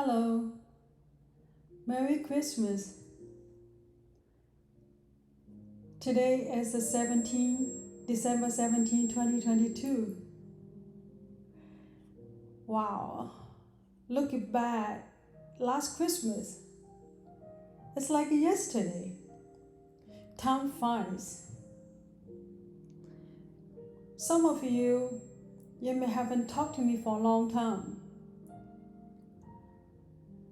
Hello, Merry Christmas. Today is the December 17, 2022. Wow, looking back, last Christmas, it's like yesterday. Time flies. Some of you may haven't talked to me for a long time.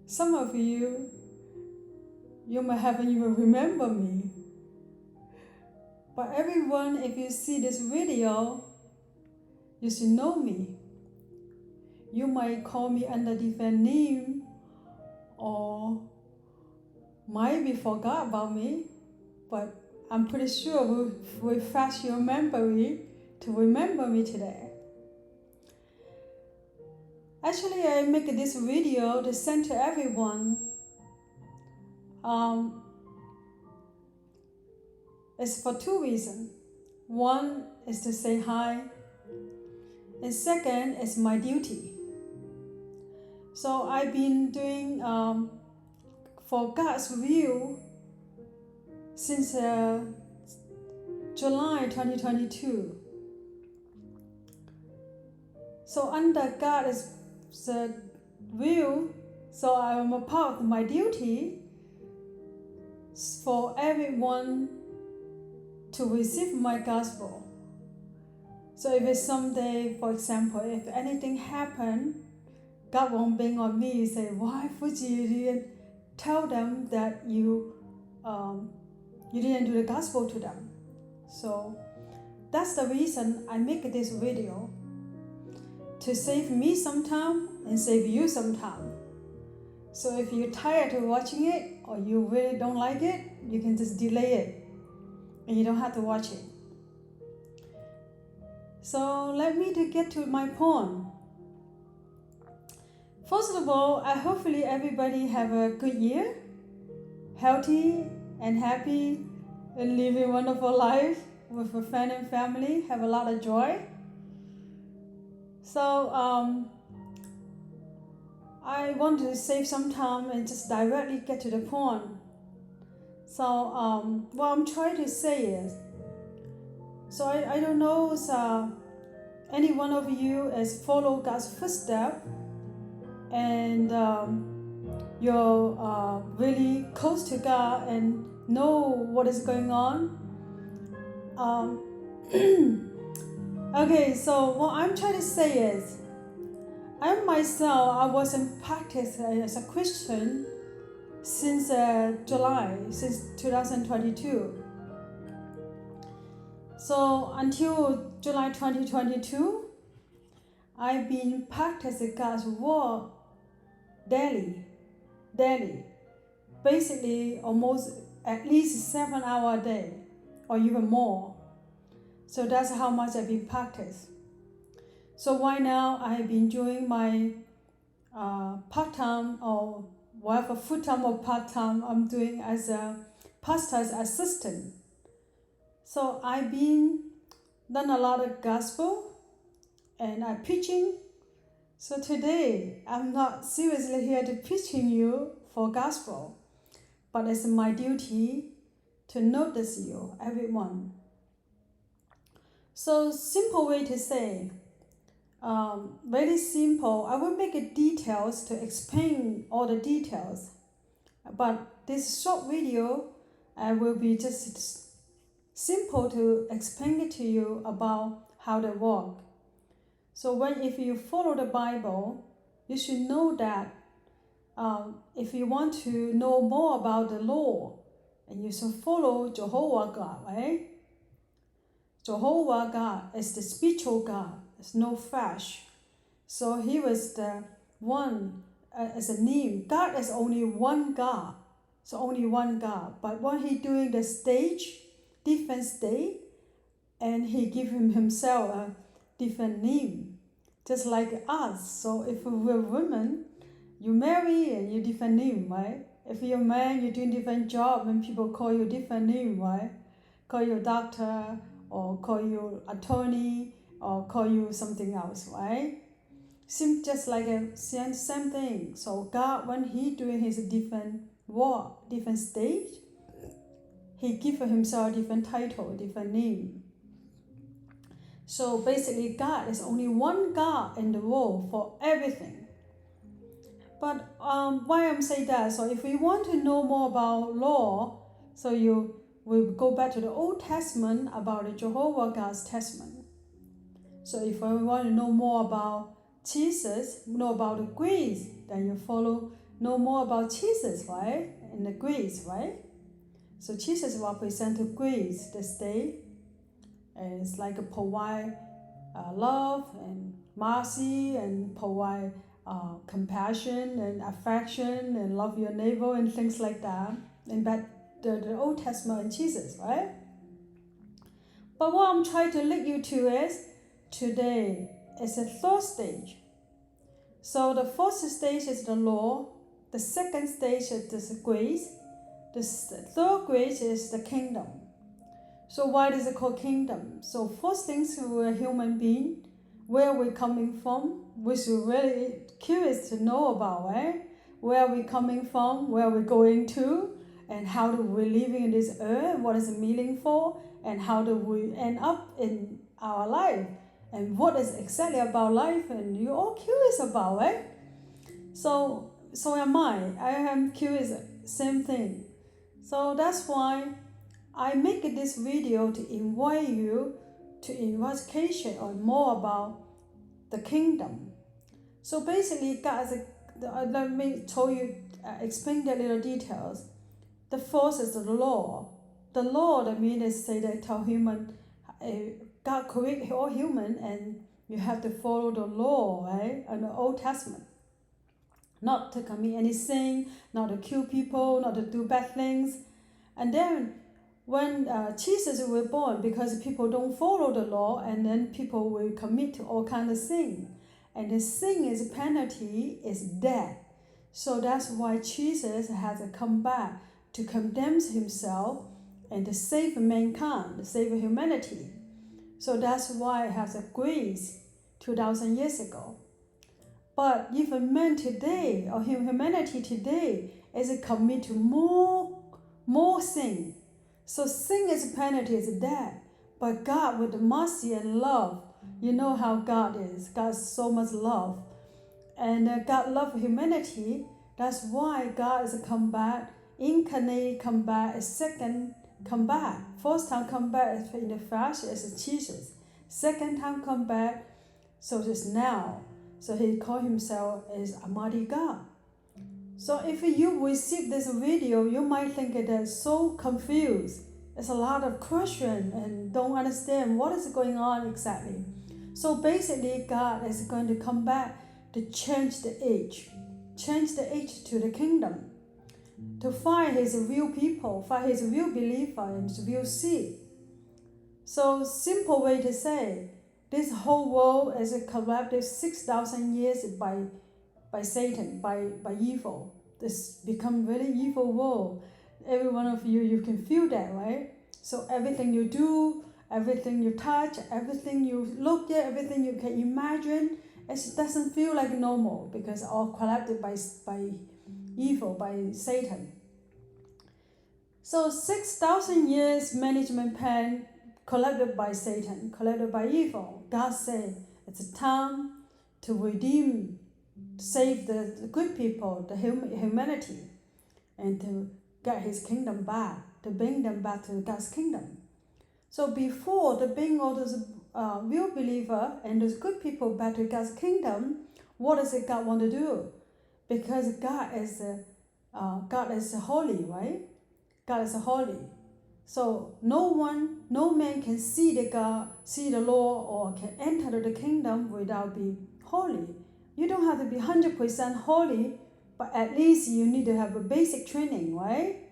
Some of you may haven't even remember me. But everyone, if you see this video, you should know me. You might call me under different name or might be forgot about me, but I'm pretty sure will flash your memory to remember me today. Actually, I make this video to send to everyone. It's for two reasons. One is to say hi, and second is my duty. So I've been doing for God's will since July 2022. So under God's will, so I'm a part of my duty for everyone to receive my gospel. So if it's someday, for example, if anything happen, God won't bring on me and say, why Fuji you didn't tell them that you didn't do the gospel to them. So that's the reason I make this video, to save me some time and save you some time. So if you're tired of watching it or you really don't like it, you can just delay it and you don't have to watch it. So let me to get to my point. First of all, I hopefully everybody have a good year, healthy and happy, and live a wonderful life with a friend and family, have a lot of joy. So I want to save some time and just directly get to the point. So what I'm trying to say is, so I don't know if any one of you has followed God's footsteps and you're really close to God and know what is going on. Okay, so what I'm trying to say is, I myself, I was in practice as a Christian since July, since 2022. So until July 2022, I've been practicing God's word daily, basically almost at least 7 hours a day or even more. So that's how much I've been practicing. So right now I have been doing my part-time or whatever full-time or part-time I'm doing as a pastor's assistant. So I've been done a lot of gospel and I'm preaching. So today I'm not seriously here to preaching you for gospel, but it's my duty to notice you, everyone. So simple way to say, very simple. I will make it details to explain all the details, but this short video I will be just simple to explain it to you about how they work. So if you follow the Bible, you should know that if you want to know more about the law, and you should follow Jehovah God, right? Jehovah God is the spiritual God. It's no flesh. So he was the one as a name. God is only one God. So only one God. But when he doing the stage, different stage, and he give himself a different name, just like us. So if we're women, you marry and you different name, right? If you're a man, you're doing different job and people call you different name, right? Call you doctor or call you attorney or call you something else, right? Seems just like a same thing. So God, when He doing His different work, different stage, He give himself a different title, a different name. So basically, God is only one God in the world for everything. But why I'm saying that? So if we want to know more about law, so you will go back to the Old Testament about the Jehovah God's Testament. So if we want to know more about Jesus, know about the grace, then you know more about Jesus, right? And the grace, right? So Jesus represents grace this day. And it's like a provide love and mercy and provide compassion and affection and love your neighbor and things like that. And that the Old Testament and Jesus, right? But what I'm trying to lead you to is today is a third stage. So the first stage is the law. The second stage is the grace. The third grace is the kingdom. So why is it called kingdom? So first things, we're a human being. Where we're coming from, which we're really curious to know about, right? Where are we coming from, where we're going to, and how do we living in this earth, what is it meaningful, and how do we end up in our life, and what is exactly about life, and you're all curious about, right? So am I am curious, same thing. So that's why I make this video to invite you to investigation or more about the kingdom. So basically, guys, let me tell you, explain the little details. The first is the law. The law, that means they say they tell human, God created all human, and you have to follow the law, right? In the Old Testament, not to commit any sin, not to kill people, not to do bad things, and then when Jesus was born, because people don't follow the law, and then people will commit all kind of sin, and the sin is penalty is death. So that's why Jesus has to come back to condemn himself and to save mankind, to save humanity. So that's why it has a grace 2,000 years ago. But even man today, or humanity today, is a commit to more sin. So sin is penalty, is death. But God with mercy and love, you know how God is. God's so much love. And God loves humanity. That's why God is a come back, incarnate come back, a second come back. First time come back is in the flesh is Jesus. Second time come back, so it's now. So he called himself as Almighty God. So if you receive this video, you might think it is so confused. It's a lot of question and don't understand what is going on exactly. So basically, God is going to come back to change the age to the kingdom, to find his real people, find his real believer and his real seed. So simple way to say, this whole world is corrupted 6,000 years by Satan, by evil. This become very evil world. Every one of you can feel that, right? So everything you do, everything you touch, everything you look at, everything you can imagine, it doesn't feel like normal because all corrupted by evil, by Satan. So 6,000 years management plan corrupted by Satan, corrupted by evil. God said it's a time to redeem, save the good people, the humanity, and to get his kingdom back, to bring them back to God's kingdom. So before the bring all those real believer and those good people back to God's kingdom, what does God want to do? Because God is holy, right? God is holy. So no man can see the law, or can enter the kingdom without being holy. You don't have to be 100% holy, but at least you need to have a basic training, right?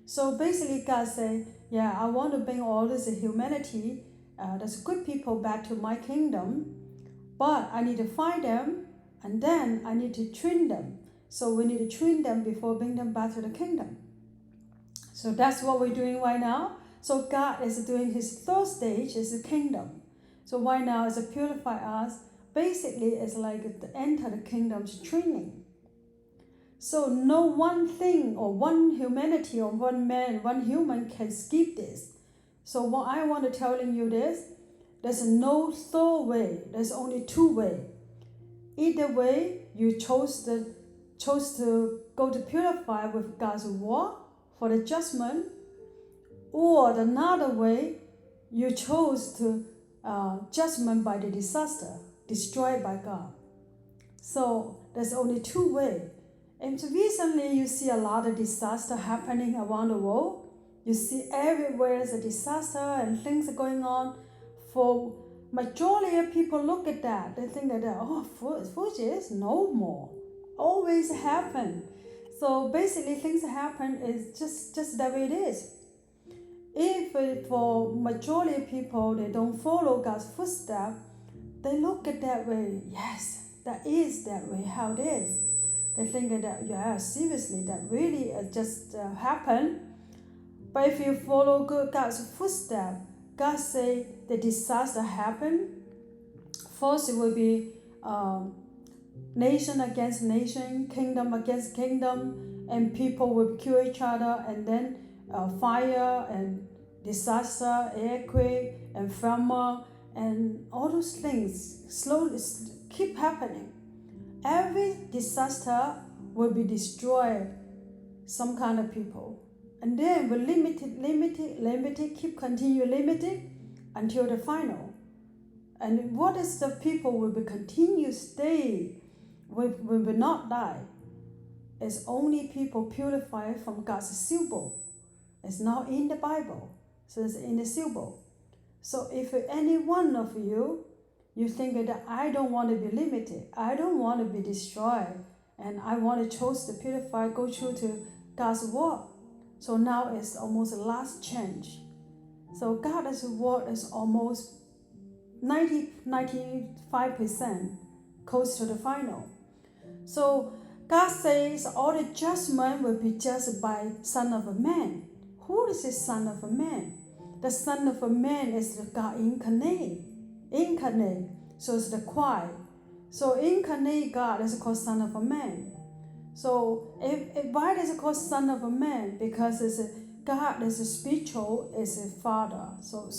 So basically God said, yeah, I want to bring all this humanity, that's good people back to my kingdom, but I need to find them, and then I need to train them. So we need to train them before bring them back to the kingdom. So that's what we're doing right now. So God is doing his third stage, is the kingdom. So right now is to purify us basically it's like the enter the kingdom's training. So no one thing or one humanity or one man, one human can skip this. So what I want to telling you is, there's no third way. There's only two way. Either way, you chose to go to purify with God's word for the judgment, or another way, you chose to judgment by the disaster, destroyed by God. So there's only two way. And recently, you see a lot of disaster happening around the world. You see everywhere is a disaster and things are going on. For majority of people look at that, they think that food is no more. Always happen. So basically, things happen is just the way it is. If for majority of people they don't follow God's footsteps, they look at that way. Yes, that is that way how it is. They think that seriously, that really just happened. But if you follow God's footsteps, God say the disaster happened. First, it will be nation against nation, kingdom against kingdom, and people will kill each other, and then fire and disaster, earthquake and famine, and all those things slowly keep happening. Every disaster will be destroyed some kind of people, and then will limited, keep continue limited until the final. And what is the people will be continue stay, will not die. It's only people purified from God's symbol. It's not in the Bible, so it's in the symbol. So if any one of you think that I don't want to be limited, I don't want to be destroyed, and I want to choose to purify, go through to God's word. So now it's almost the last change. So God's word is almost 95% close to the final. So God says all the judgment will be judged by Son of a Man. Who is the Son of a Man? The Son of a Man is the God incarnate. So it's the Christ. So incarnate God is called Son of a Man. So why is it called Son of a Man? Because God is a spiritual, is a Father. So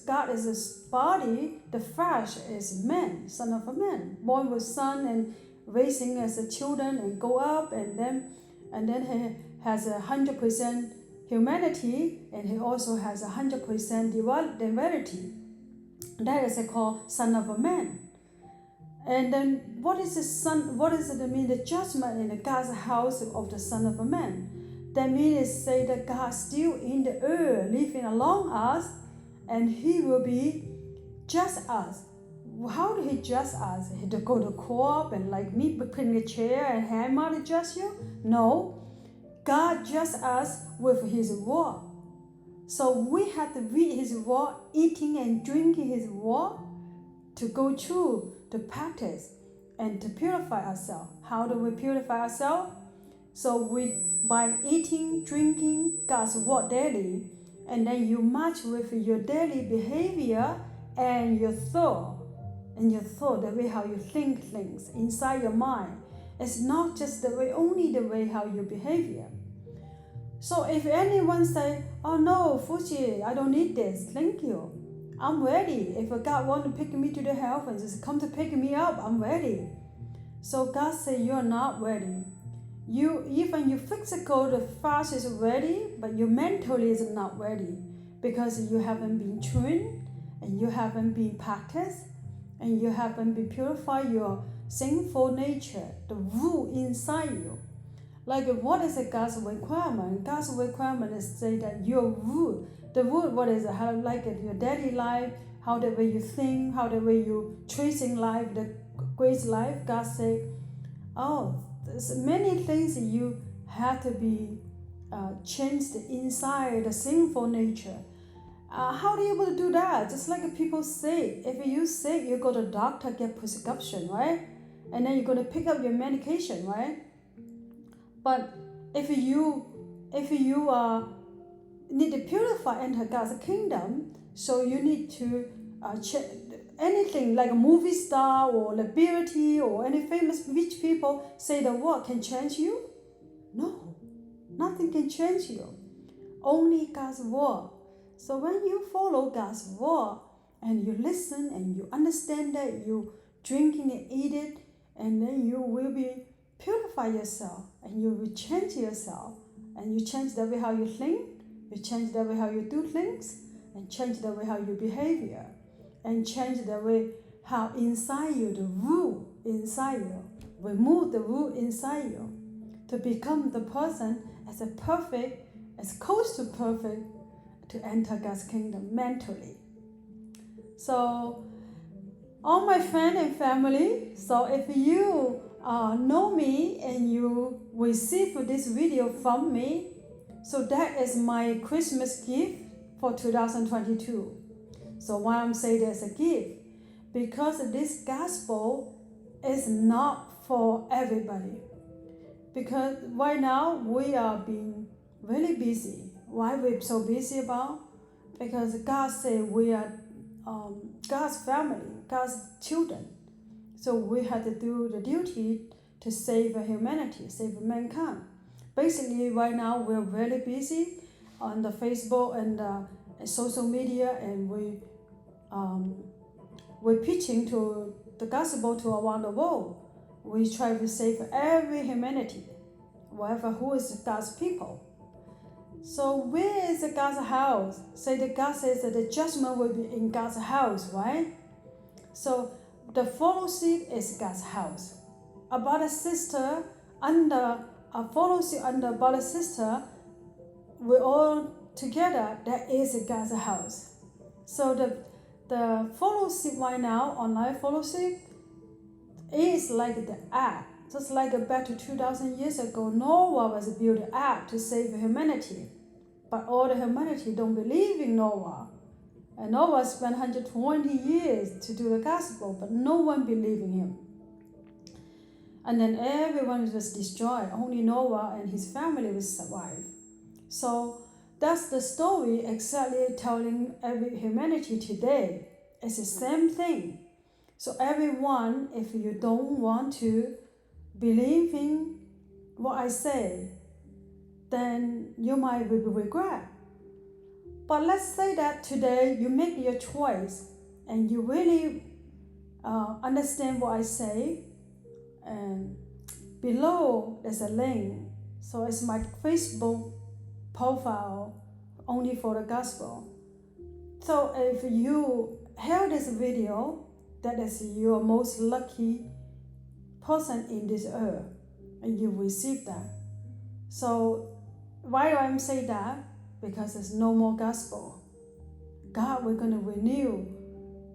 God is a body, the flesh is man, Son of a Man, born with Son and raising as a children and go up, and then he has 100% humanity, and he also has 100% divinity. That is called Son of a Man. And then what is the Son? What does it mean? The judgment in the God's house of the Son of a Man. That means say that God still in the earth, living along us, and He will be just us. How do He judge us? He to go to court and like me between the chair and hammer to judge you? No. God judges us with His word. So we have to read His word, eating and drinking His word, to go through, to practice, and to purify ourselves. How do we purify ourselves? So by eating, drinking God's word daily, and then you match with your daily behavior and your thought. And your thought, the way how you think things inside your mind. It's not just the way, only the way how you behave. So if anyone say, oh no, Fuji, I don't need this, thank you. I'm ready. If God want to pick me to the heaven, just come to pick me up, I'm ready. So God say you're not ready. Even your physical, the fast is ready, but your mentally is not ready, because you haven't been trained, and you haven't been practiced, and you haven't been purified your sinful nature, the root inside you. Like what is God's requirement? God's requirement is say that your root, the root, what is it? How like it, your daily life, how the way you think, how the way you tracing life, the great life. God say, oh, there's many things that you have to be changed inside the sinful nature. How are you able to do that? Just like people say, if you're sick, you go to the doctor, get prescription, right? And then you're going to pick up your medication, right? But if you need to purify, enter God's kingdom, so you need to anything like a movie star or celebrity or any famous rich people say the word can change you? No, nothing can change you. Only God's word. So when you follow God's word and you listen and you understand that, you drinking and eat it, and then you will be purify yourself and you will change yourself, and you change the way how you think, you change the way how you do things, and change the way how you behavior, and change the way how inside you, the rule inside you, remove the rule inside you to become the person as a perfect, as close to perfect, to enter God's kingdom mentally. So all my friends and family, so if you know me and you receive this video from me, so that is my Christmas gift for 2022. So why I'm saying there's a gift? Because this gospel is not for everybody. Because right now we are being really busy. Why we're so busy about? Because God said we are God's family, God's children. So we had to do the duty to save humanity, save mankind. Basically, right now we're really busy on the Facebook and social media, and we're preaching to the gospel to around the world. We try to save every humanity, whoever who is God's people. So where is God's house? Say that God says that the judgment will be in God's house, right? So the fellowship is God's house. A brother sister under a fellowship under brother sister, we all together. That is God's house. So the fellowship right now, online fellowship, is like the ark. Just like back to 2,000 years ago, Noah was built an ark to save humanity. But all the humanity don't believe in Noah. And Noah spent 120 years to do the gospel, but no one believed in him. And then everyone was destroyed. Only Noah and his family will survive. So that's the story exactly telling every humanity today. It's the same thing. So everyone, if you don't want to believe in what I say, then you might regret. But let's say that today you make your choice and you really understand what I say. And below there's a link. So it's my Facebook profile only for the gospel. So if you hear this video, that is your most lucky person in this earth, and you receive that. So why do I say that? Because there's no more gospel. God, we're going to renew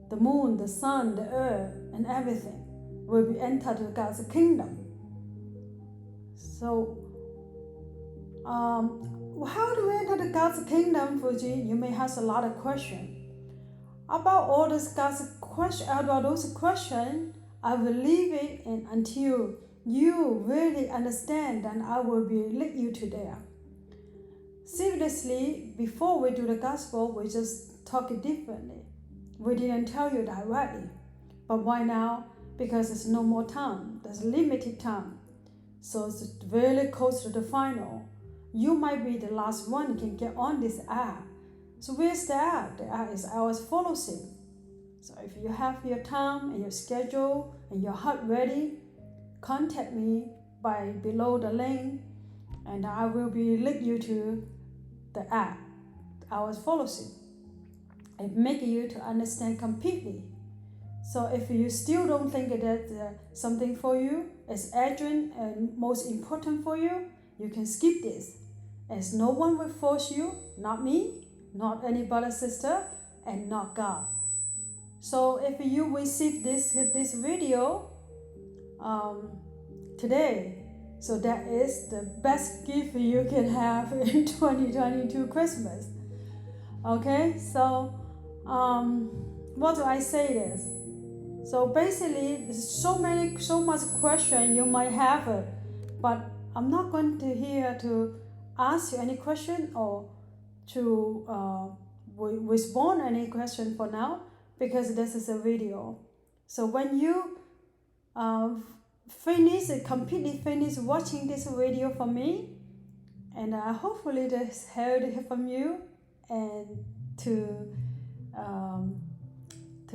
the moon, the sun, the earth, and everything will be entered God's kingdom. So how do we enter the God's kingdom, Fuji? You may have a lot of questions. About all those questions, I will leave it until you really understand, and I will lead you to there. Seriously, before we do the gospel, we just talk it differently. We didn't tell you directly. But why now? Because there's no more time. There's limited time. So it's really close to the final. You might be the last one who can get on this app. So where's the app? The app is our fellowship. So if you have your time and your schedule and your heart ready, contact me by below the link, and I will lead you to the app, our fellowship, and make you to understand completely. So if you still don't think that something for you is urgent and most important for you, you can skip this, as no one will force you, not me, not any brother, sister, and not God. So if you receive this video today, so that is the best gift you can have in 2022 Christmas. Okay, so what do I say this? So basically, there's so much question you might have, but I'm not going to here to ask you any question or to respond any question for now. because this is a video. So when you completely finish watching this video from me, and hopefully this heard from you, and to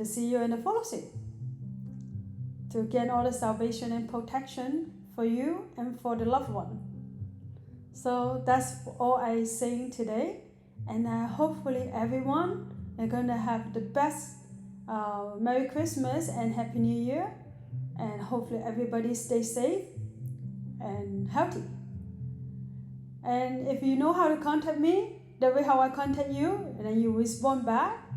see you in the fellowship, to gain all the salvation and protection for you and for the loved one. So that's all I saying today, and hopefully everyone are gonna have the best Merry Christmas and Happy New Year, and hopefully everybody stay safe and healthy. And if you know how to contact me, the way how I contact you, and then you respond back,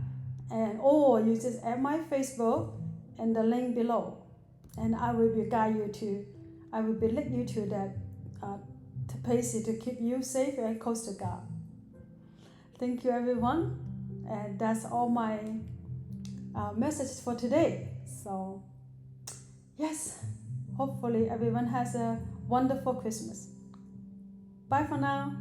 and or you just add my Facebook and the link below, and I will be lead you to that to place it to keep you safe and close to God. Thank you, everyone, and that's all my message for today. So yes, hopefully everyone has a wonderful Christmas. Bye for now.